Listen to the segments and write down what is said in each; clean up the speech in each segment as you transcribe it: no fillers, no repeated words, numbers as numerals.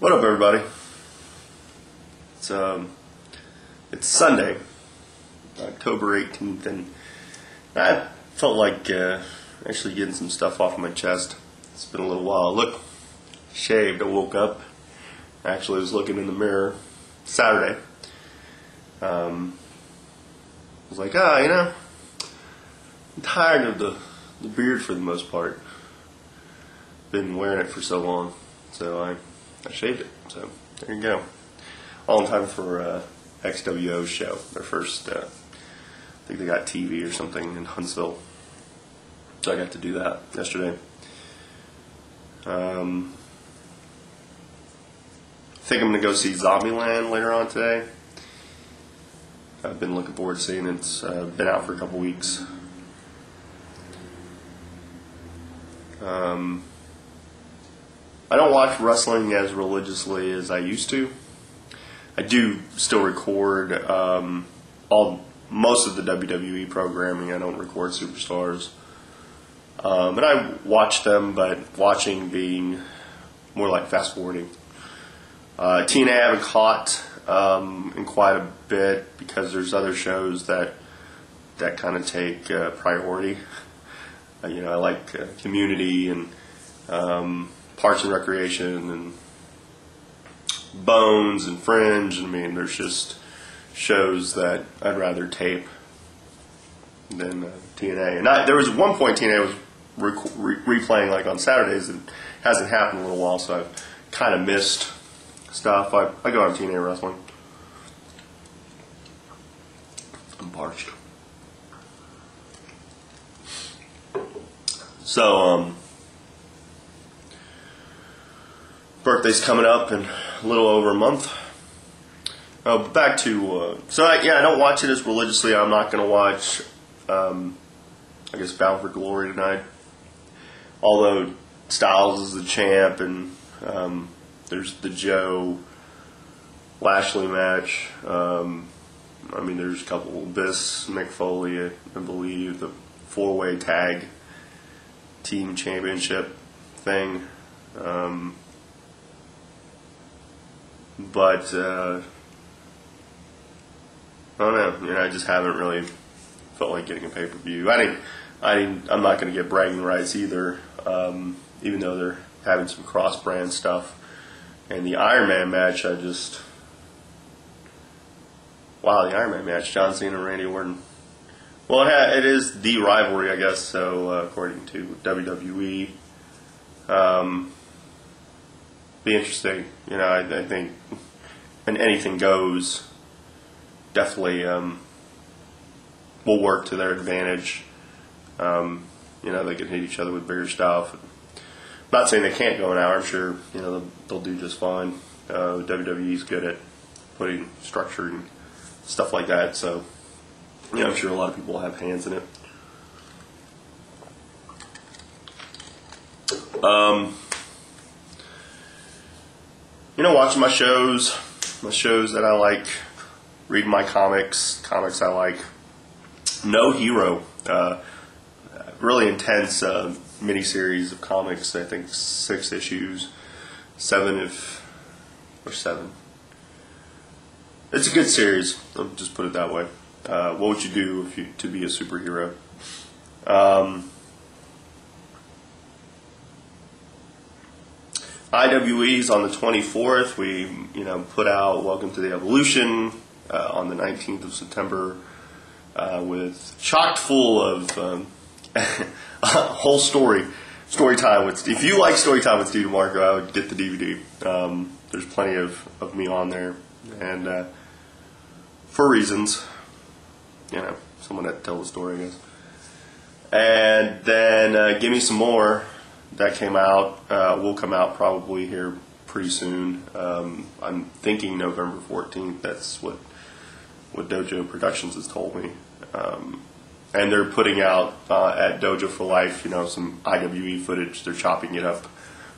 What up, everybody? It's Sunday, October 18th, and I felt like actually getting some stuff off my chest. It's been a little while. Look, shaved. I woke up. Actually, was looking in the mirror Saturday. I was like, I'm tired of the beard for the most part. Been wearing it for so long, so I shaved it. So there you go. All in time for XWO's show. Their first, I think they got TV or something in Huntsville. So I got to do that yesterday. I think I'm going to go see Zombieland later on today. I've been looking forward to seeing it. It's been out for a couple weeks. I don't watch wrestling as religiously as I used to. I do still record most of the WWE programming. I don't record Superstars. And I watch them, but watching being more like fast forwarding. TNA I haven't caught in quite a bit because there's other shows that kind of take priority. I like Community and Parks and Recreation and Bones and Fringe. I mean, there's just shows that I'd rather tape than TNA. And there was one point TNA was replaying like on Saturdays, and it hasn't happened in a little while, so I've kind of missed stuff. I go on TNA wrestling. I'm parched. So, birthday's coming up in a little over a month. Back to, I don't watch it as religiously. I'm not going to watch, Bound for Glory tonight. Although Styles is the champ, and there's the Joe Lashley match. There's a couple, Biss, Mick Foley, I believe, the 4-way tag team championship thing. But I don't know. I just haven't really felt like getting a pay-per-view. I'm not going to get bragging rights either, even though they're having some cross-brand stuff. And the Iron Man match, the Iron Man match, John Cena and Randy Orton. Well, it is the rivalry, I guess. So according to WWE. Be interesting. I think when anything goes, definitely will work to their advantage. They can hit each other with bigger stuff. I'm not saying they can't go an hour. I'm sure they'll do just fine. WWE's good at putting structure and stuff like that. So I'm sure a lot of people will have hands in it. Watching my shows that I like, reading my comics I like. No Hero, really intense miniseries of comics. I think 6 issues, 7. It's a good series. I'll just put it that way. What would you do to be a superhero? IWE's on the 24th. We, put out Welcome to the Evolution on the 19th of September with chock full of a whole story time with. If you like story time with Steve DeMarco, I would get the DVD. There's plenty of me on there, and for reasons, someone had to tell the story, I guess. And then Give Me Some More. That came out, will come out probably here pretty soon. I'm thinking November 14th. That's what Dojo Productions has told me. And they're putting out at Dojo for Life, some IWE footage. They're chopping it up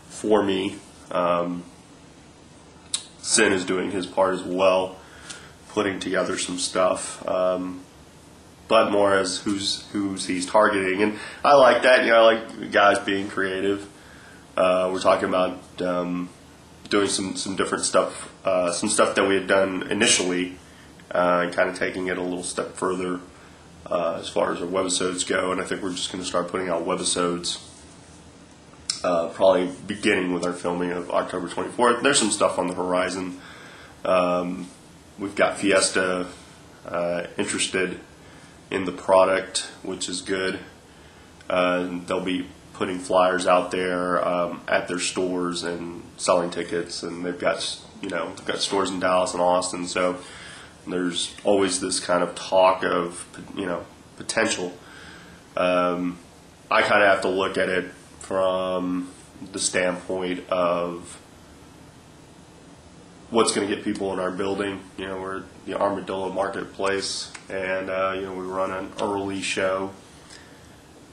for me. Sin is doing his part as well, putting together some stuff. But more as who's he's targeting, and I like that. I like guys being creative. We're talking about doing some different stuff, some stuff that we had done initially, and kind of taking it a little step further as far as our webisodes go. And I think we're just going to start putting out webisodes probably beginning with our filming of October 24th. There's some stuff on the horizon. We've got Fiesta interested in the product, which is good. They'll be putting flyers out there at their stores and selling tickets, and they've got stores in Dallas and Austin. So there's always this kind of talk of potential. I kind of have to look at it from the standpoint of what's going to get people in our building. We're the Armadillo Marketplace, and we run an early show.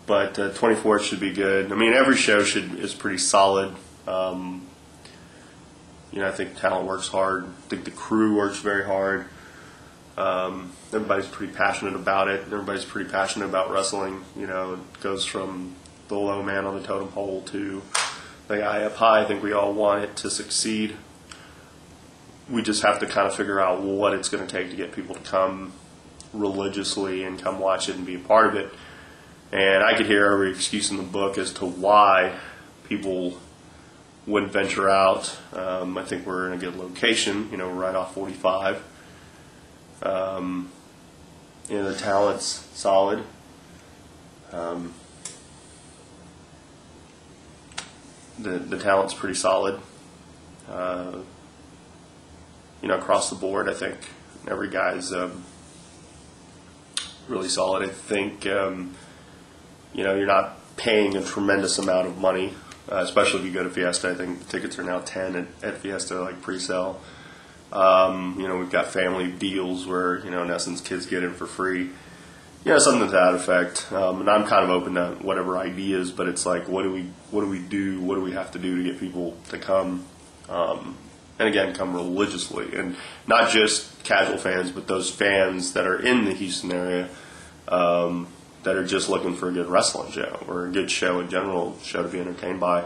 But 24th should be good. I mean, every show is pretty solid. I think talent works hard. I think the crew works very hard. Everybody's pretty passionate about it. Everybody's pretty passionate about wrestling. It goes from the low man on the totem pole to the guy up high. I think we all want it to succeed. We just have to kind of figure out what it's going to take to get people to come religiously and come watch it and be a part of it. And I could hear every excuse in the book as to why people wouldn't venture out. I think we're in a good location, right off 45. The talent's solid. The talent's pretty solid. Across the board, I think every guy's really solid. I think you're not paying a tremendous amount of money, especially if you go to Fiesta. I think the tickets are now 10 at Fiesta, like pre-sale. We've got family deals where, in essence, kids get in for free. Something to that effect. And I'm kind of open to whatever ideas, but it's like, what do we do? What do we have to do to get people to come? And again, come religiously, and not just casual fans, but those fans that are in the Houston area that are just looking for a good wrestling show or a good show in general, show to be entertained by.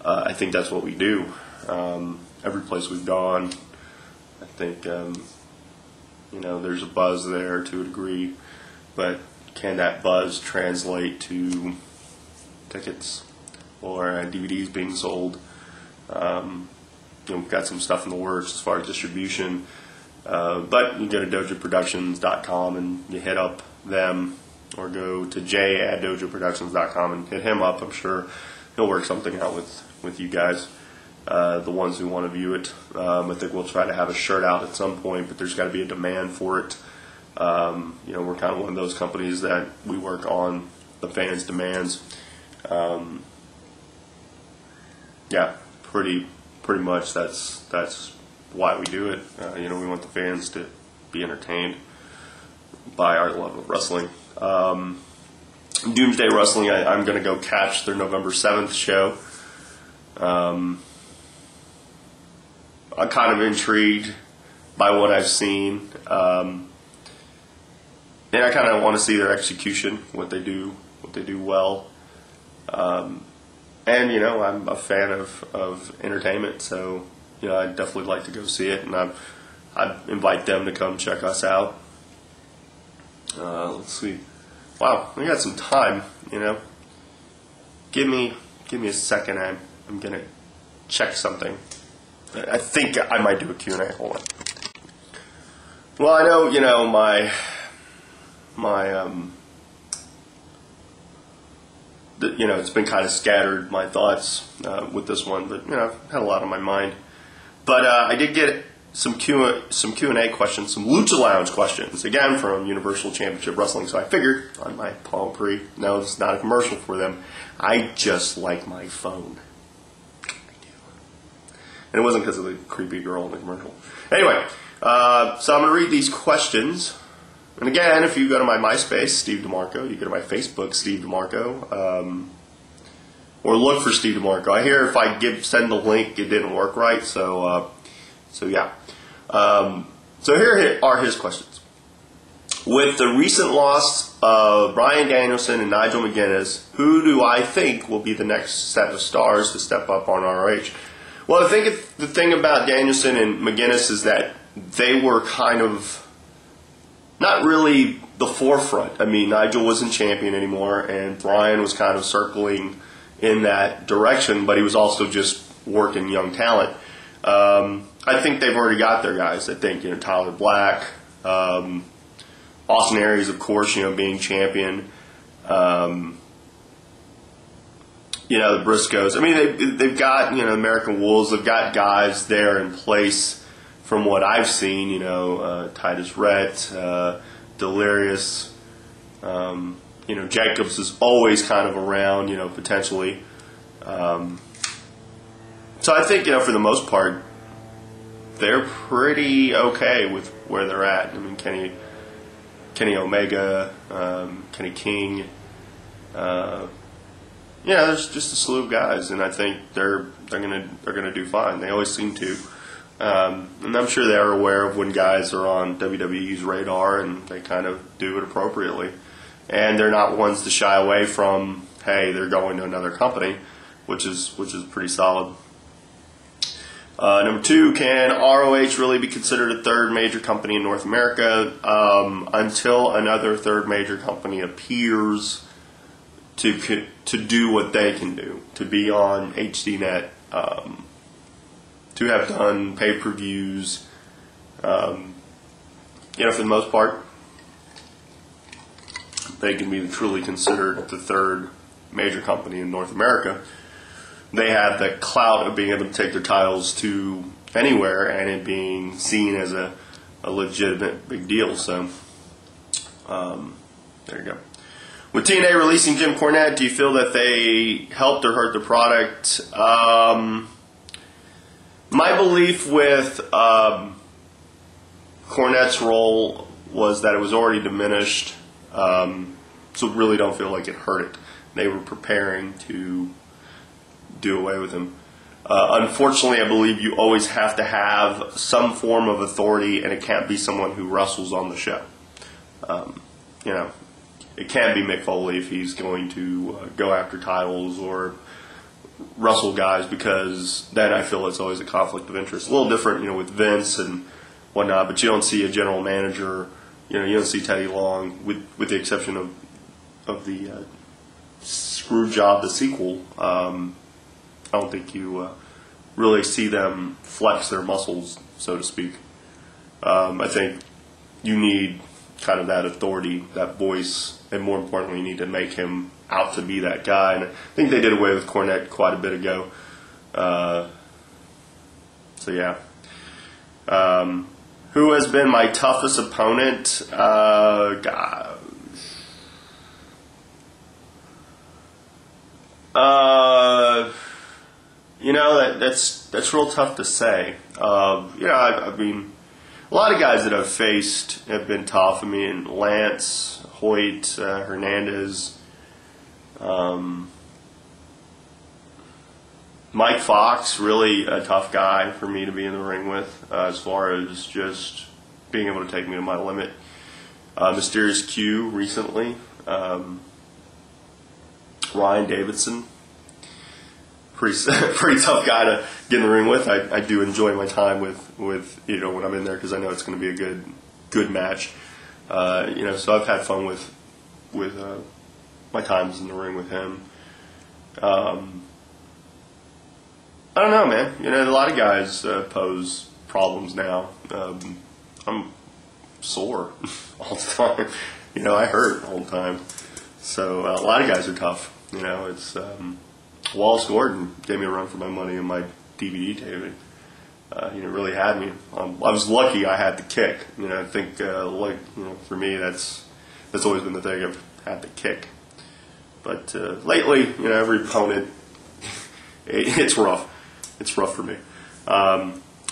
I think that's what we do. Every place we've gone, I think there's a buzz there to a degree, but can that buzz translate to tickets or DVDs being sold? We've got some stuff in the works as far as distribution, but you go to dojoproductions.com and you hit up them, or go to jay@dojoproductions.com and hit him up. I'm sure he'll work something out with you guys, the ones who want to view it. I think we'll try to have a shirt out at some point, but there's got to be a demand for it. We're kind of one of those companies that we work on the fans' demands. Pretty much that's why we do it. We want the fans to be entertained by our love of wrestling. Doomsday Wrestling, I'm going to go catch their November 7th show. I'm kind of intrigued by what I've seen. And I kind of want to see their execution, what they do well. And, I'm a fan of entertainment, so, I'd definitely like to go see it, and I'd invite them to come check us out. Let's see. Wow, we got some time, Give me a second. I'm going to check something. I think I might do a Q&A. Hold on. Well, I know, my it's been kind of scattered, my thoughts with this one, but I've had a lot on my mind. But I did get some Q&A questions, some Lucha Lounge questions, again from Universal Championship Wrestling. So I figured on my Palm Pre, no, it's not a commercial for them. I just like my phone. I do. And it wasn't because of the creepy girl in the commercial. Anyway, so I'm going to read these questions. And again, if you go to my MySpace, Steve DeMarco, you go to my Facebook, Steve DeMarco, or look for Steve DeMarco. I hear if I send the link, it didn't work right, so yeah. So here are his questions. With the recent loss of Bryan Danielson and Nigel McGuinness, who do I think will be the next set of stars to step up on ROH? Well, I think the thing about Danielson and McGuinness is that they were kind of not really the forefront. I mean, Nigel wasn't champion anymore, and Brian was kind of circling in that direction, but he was also just working young talent. I think they've already got their guys. I think, Tyler Black, Austin Aries, of course, being champion. The Briscoes. I mean, they've got, American Wolves. They've got guys there in place from what I've seen, Titus Rhett, Delirious. Jacobs is always kind of around, potentially. So I think, for the most part, they're pretty okay with where they're at. I mean, Kenny Omega, Kenny King. There's just a slew of guys, and I think they're gonna do fine. They always seem to, and I'm sure they're aware of when guys are on WWE's radar, and they kind of do it appropriately. And they're not ones to shy away from, hey, they're going to another company, which is pretty solid. Number 2, can ROH really be considered a third major company in North America? Until another third major company appears to do what they can do, to be on HDNet, to have done pay-per-views, for the most part, they can be truly considered the third major company in North America. They have the clout of being able to take their titles to anywhere and it being seen as a legitimate big deal. So, there you go. With TNA releasing Jim Cornette, do you feel that they helped or hurt the product? My belief with Cornette's role was that it was already diminished, so really don't feel like it hurt it. They were preparing to do away with him. Unfortunately, I believe you always have to have some form of authority, and it can't be someone who wrestles on the show. It can't be Mick Foley if he's going to go after titles or wrestle guys, because then I feel it's always a conflict of interest. A little different, with Vince and whatnot, but you don't see a general manager, you don't see Teddy Long, with the exception of the Screwjob, the sequel. I don't think you really see them flex their muscles, so to speak. I think you need kind of that authority, that voice, and more importantly, you need to make him out to be that guy. And I think they did away with Cornette quite a bit ago. So yeah. Who has been my toughest opponent? That's real tough to say. I mean, a lot of guys that I've faced have been tough. I mean, Lance, Hoyt, Hernandez, Mike Fox, really a tough guy for me to be in the ring with, as far as just being able to take me to my limit. Mysterious Q recently, Ryan Davidson, pretty tough guy to get in the ring with. I do enjoy my time with when I'm in there, because I know it's going to be a good match. So I've had fun with my times in the ring with him. I don't know, man. A lot of guys pose problems now. I'm sore all the time. I hurt all the time. So a lot of guys are tough. It's Wallace Gordon gave me a run for my money in my DVD taping. Really had me. I was lucky I had the kick. I think for me that's always been the thing. I've had the kick. But lately, every opponent, it's rough. It's rough for me.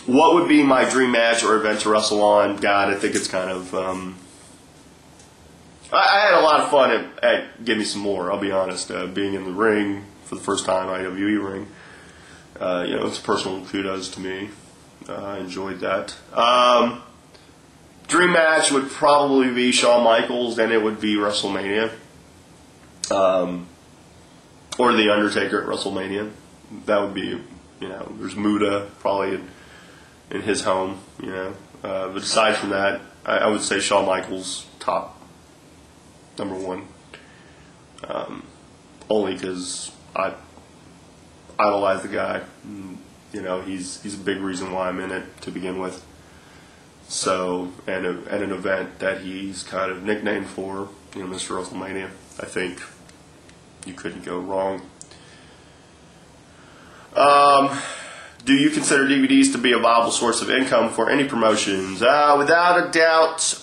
What would be my dream match or event to wrestle on? God, I think it's kind of. I had a lot of fun at Give Me Some More. I'll be honest. Being in the ring for the first time, IWE ring. It's personal kudos to me. I enjoyed that. Dream match would probably be Shawn Michaels, and it would be WrestleMania. Or The Undertaker at WrestleMania. That would be there's Muda probably in his home. But aside from that, I would say Shawn Michaels top number one. Only because I idolize the guy. He's a big reason why I'm in it to begin with. So, and an event that he's kind of nicknamed for, Mr. WrestleMania. I think you couldn't go wrong. Do you consider DVDs to be a viable source of income for any promotions? Without a doubt,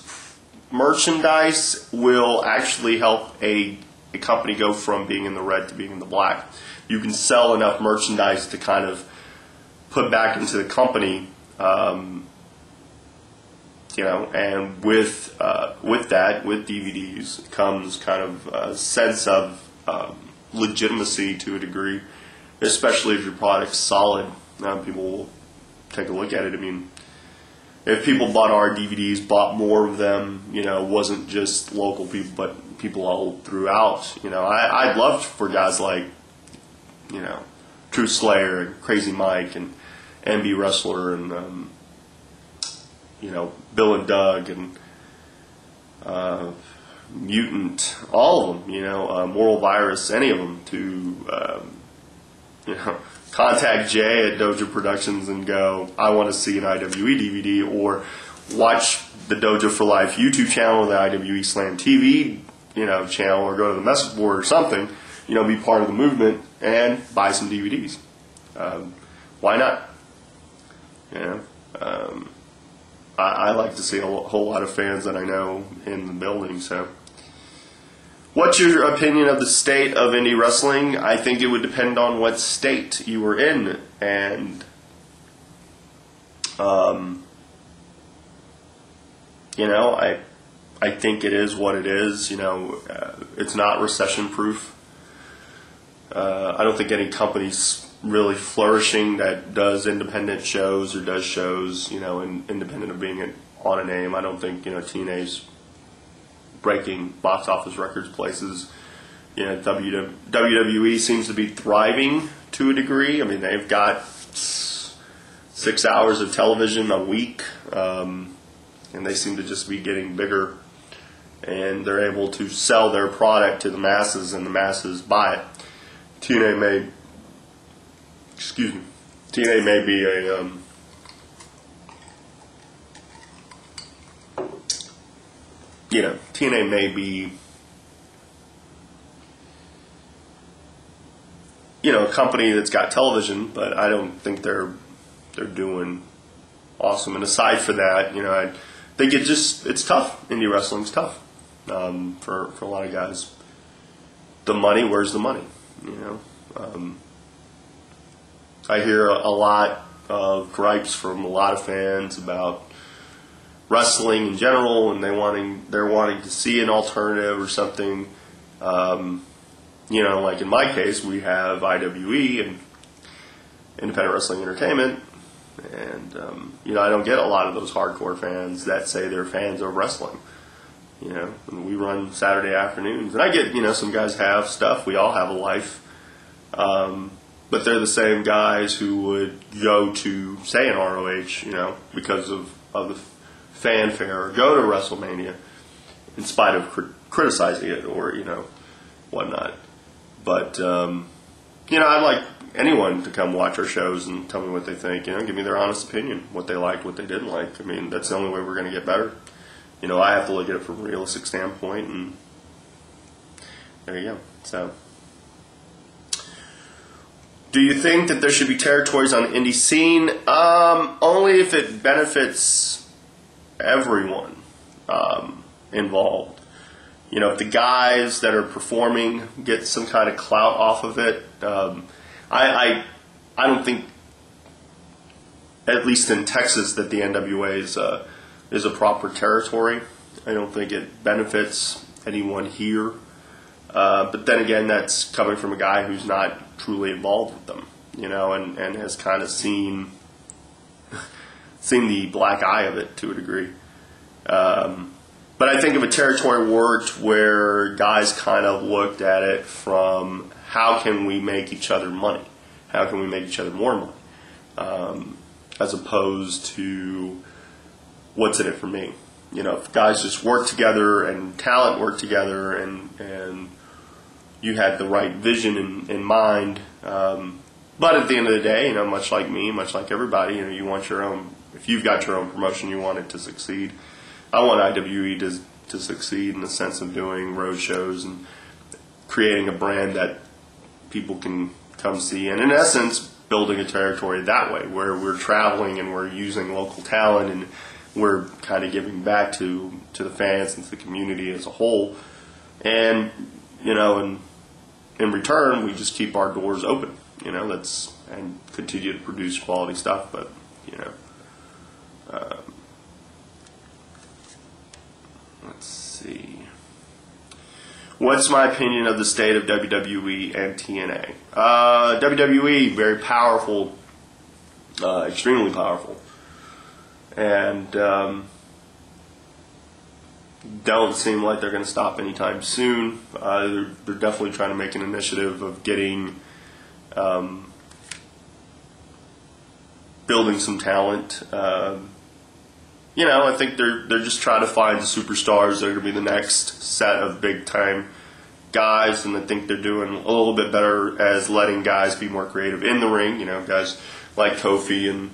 merchandise will actually help a company go from being in the red to being in the black. You can sell enough merchandise to kind of put back into the company. And with that, with DVDs, comes kind of a sense of legitimacy to a degree, especially if your product's solid. People will take a look at it. I mean, if people bought our DVDs, bought more of them, wasn't just local people, but people all throughout. I'd love for guys like, Truth Slayer and Crazy Mike and MB Wrestler and Bill and Doug and Mutant, all of them, Moral Virus, any of them, to contact Jay at Dojo Productions and go, I want to see an IWE DVD, or watch the Dojo for Life YouTube channel, or the IWE Slam TV channel, or go to the message board or something, be part of the movement and buy some DVDs. Why not? I like to see a whole lot of fans that I know in the building. So, what's your opinion of the state of indie wrestling? I think it would depend on what state you were in, and I think it is what it is. It's not recession proof. I don't think any company's really flourishing that does independent shows or does shows, independent of being on a name. I don't think, TNA's breaking box office records places. WWE seems to be thriving to a degree. I mean, they've got 6 hours of television a week, and they seem to just be getting bigger, and they're able to sell their product to the masses, and the masses buy it. TNA may be a TNA may be a company that's got television, but I don't think they're doing awesome. And aside for that, I think it's tough. Indie wrestling's tough for a lot of guys. The money, where's the money? I hear a lot of gripes from a lot of fans about wrestling in general, and they're wanting to see an alternative or something. Like in my case, we have IWE and Independent Wrestling Entertainment, and I don't get a lot of those hardcore fans that say they're fans of wrestling. And we run Saturday afternoons, and I get some guys have stuff. We all have a life. But they're the same guys who would go to, say, an ROH, because of the fanfare, or go to WrestleMania in spite of criticizing it or, whatnot. But, I'd like anyone to come watch our shows and tell me what they think, give me their honest opinion, what they liked, what they didn't like. I mean, that's the only way we're going to get better. I have to look at it from a realistic standpoint, and there you go. So, do you think that there should be territories on the indie scene? Only if it benefits everyone involved. If the guys that are performing get some kind of clout off of it, I don't think, at least in Texas, that the NWA is a proper territory. I don't think it benefits anyone here. But then again, that's coming from a guy who's not truly involved with them, and has kind of seen the black eye of it to a degree. But I think if a territory worked where guys kind of looked at it from how can we make each other money? How can we make each other more money? as opposed to what's in it for me. You know, if guys just work together and talent work together, and you had the right vision in mind. But at the end of the day, you know, much like me, much like everybody, you know, you want your own. If you've got your own promotion, you want it to succeed. I want IWE to succeed in the sense of doing road shows and creating a brand that people can come see, and in essence, building a territory that way, where we're traveling and we're using local talent and we're kind of giving back to the fans and to the community as a whole. And, you know, and in return, we just keep our doors open, you know, and continue to produce quality stuff. But, you know, let's see. What's my opinion of the state of WWE and TNA? WWE, very powerful, extremely powerful. And don't seem like they're going to stop anytime soon. They're definitely trying to make an initiative of getting, building some talent. You know, I think they're just trying to find the superstars that are going to be the next set of big time guys, and I think they're doing a little bit better as letting guys be more creative in the ring. You know, guys like Kofi and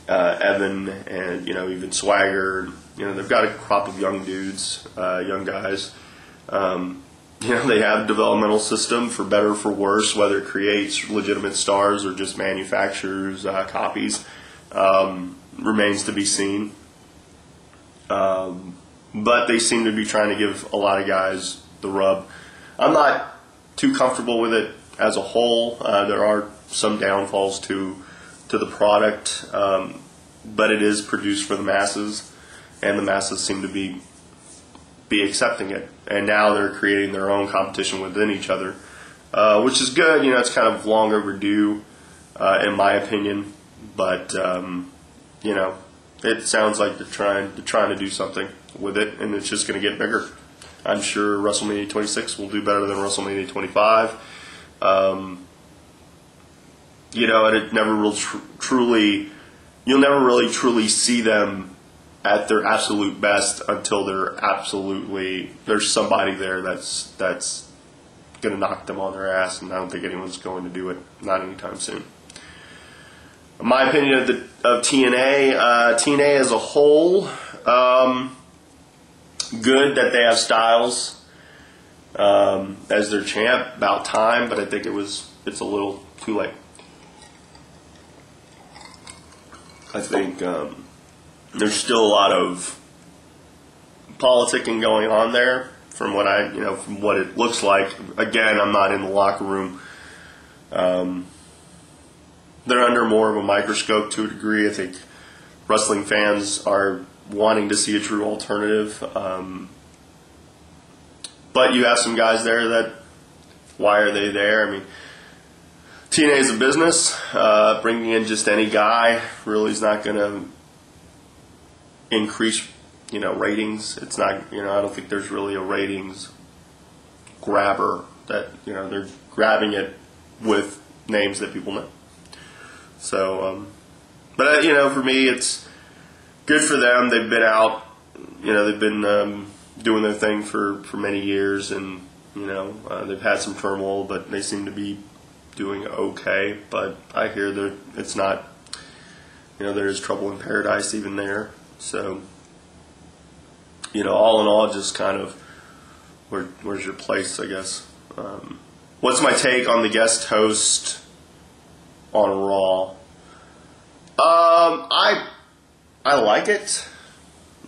Evan, and, you know, even Swagger. You know, they've got a crop of young dudes, young guys. You know, they have a developmental system, for better or for worse, whether it creates legitimate stars or just manufactures copies, remains to be seen. But they seem to be trying to give a lot of guys the rub. I'm not too comfortable with it as a whole. There are some downfalls to the product, but it is produced for the masses, and the masses seem to be accepting it. And now they're creating their own competition within each other, which is good. You know, it's kind of long overdue, in my opinion. But you know, it sounds like they're trying to do something with it, and it's just going to get bigger. I'm sure WrestleMania 26 will do better than WrestleMania 25. You know, and it never will you'll never really truly see them at their absolute best until there's somebody there that's going to knock them on their ass, and I don't think anyone's going to do it, not anytime soon. My opinion of TNA, TNA as a whole, good that they have Styles as their champ. About time, but I think it's a little too late. I think there's still a lot of politicking going on there, from what from what it looks like. Again, I'm not in the locker room. They're under more of a microscope to a degree. I think wrestling fans are wanting to see a true alternative. But you have some guys there that, why are they there? I mean, TNA is a business. Bringing in just any guy really is not going to increase, ratings. It's not, I don't think there's really a ratings grabber that, they're grabbing it with names that people know. So, but for me, it's good for them. They've been out, they've been doing their thing for many years, and they've had some turmoil, but they seem to be doing okay. But I hear that it's not, there is trouble in paradise even there. So, all in all, just kind of where's your place, I guess. What's my take on the guest host on Raw? I like it.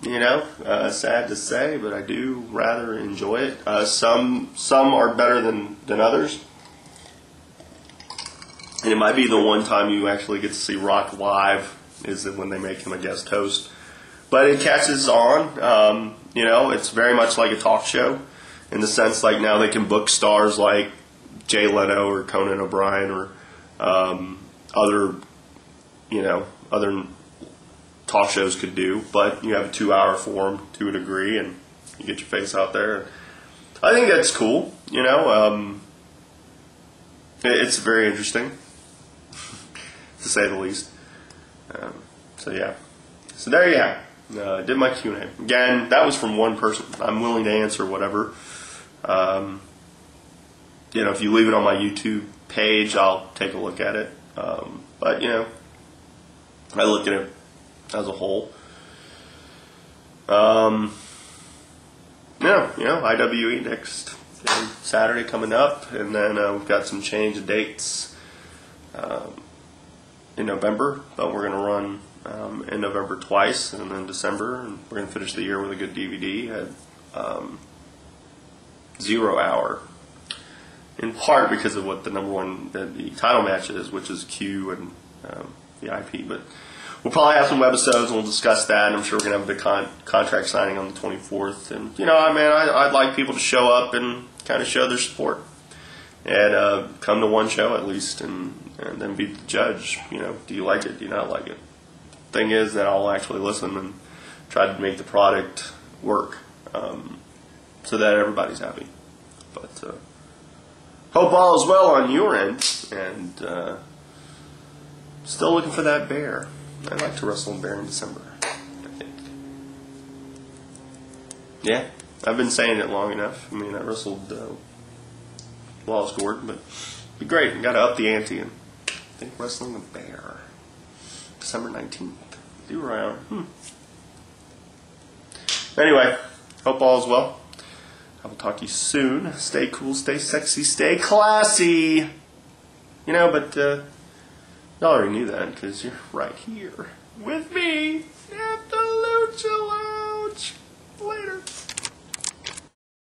Sad to say, but I do rather enjoy it. Some are better than others, and it might be the one time you actually get to see Rock live is when they make him a guest host. But it catches on. It's very much like a talk show in the sense like now they can book stars like Jay Leno or Conan O'Brien or other talk shows could do, but you have a 2-hour form to a degree, and you get your face out there. I think that's cool. It's very interesting, to say the least. So yeah. So there you have. Did my Q&A. Again, that was from one person. I'm willing to answer whatever. If you leave it on my YouTube page, I'll take a look at it. But I look at it as a whole. IWE next Saturday coming up, and then we've got some change of dates in November, but we're going to run in November twice, and then December, and we're going to finish the year with a good DVD at 0 hour. In part because of what the the title match is, which is Q and the IP. But we'll probably have some webisodes and we'll discuss that. And I'm sure we're going to have a big contract signing on the 24th. And, I'd like people to show up and kind of show their support. And come to one show at least and then be the judge. Do you like it? Do you not like it? Thing is that I'll actually listen and try to make the product work so that everybody's happy. But hope all is well on your end, and still looking for that bear. I'd like to wrestle a bear in December, I think. Yeah, I've been saying it long enough. I wrestled Wallace Gordon, but it'd be great. You got to up the ante, and I think wrestling a bear, December 19th. Do right on. Anyway, hope all is well. I will talk to you soon. Stay cool, stay sexy, stay classy. But y'all already knew that because you're right here with me at the Lucha Lounge. Later.